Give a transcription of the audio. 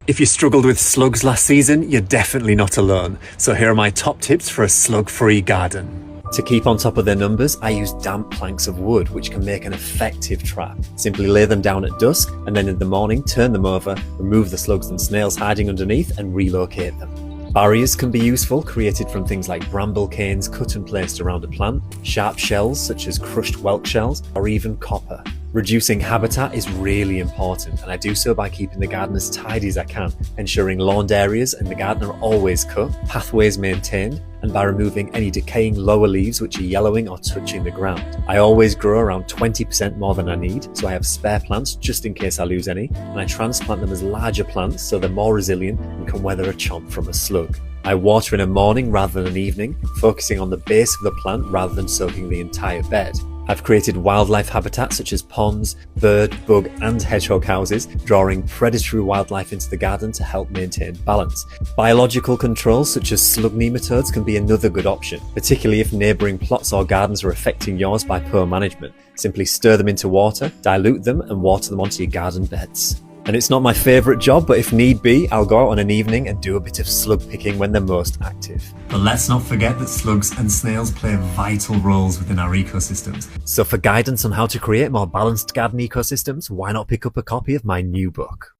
If you struggled with slugs last season, you're definitely not alone. So here are my top tips for a slug-free garden. To keep on top of their numbers, I use damp planks of wood, which can make an effective trap. Simply lay them down at dusk, and then in the morning, turn them over, remove the slugs and snails hiding underneath, and relocate them. Barriers can be useful, created from things like bramble canes cut and placed around a plant, sharp shells such as crushed whelk shells, or even copper. Reducing habitat is really important, and I do so by keeping the garden as tidy as I can, ensuring lawned areas and the garden are always cut, pathways maintained, and by removing any decaying lower leaves which are yellowing or touching the ground. I always grow around 20% more than I need, so I have spare plants just in case I lose any, and I transplant them as larger plants so they're more resilient and can weather a chomp from a slug. I water in a morning rather than an evening, focusing on the base of the plant rather than soaking the entire bed. I've created wildlife habitats such as ponds, bird, bug and hedgehog houses, drawing predatory wildlife into the garden to help maintain balance. Biological controls such as slug nematodes can be another good option, particularly if neighbouring plots or gardens are affecting yours by poor management. Simply stir them into water, dilute them and water them onto your garden beds. And it's not my favourite job, but if need be, I'll go out on an evening and do a bit of slug picking when they're most active. But let's not forget that slugs and snails play vital roles within our ecosystems. So for guidance on how to create more balanced garden ecosystems, why not pick up a copy of my new book?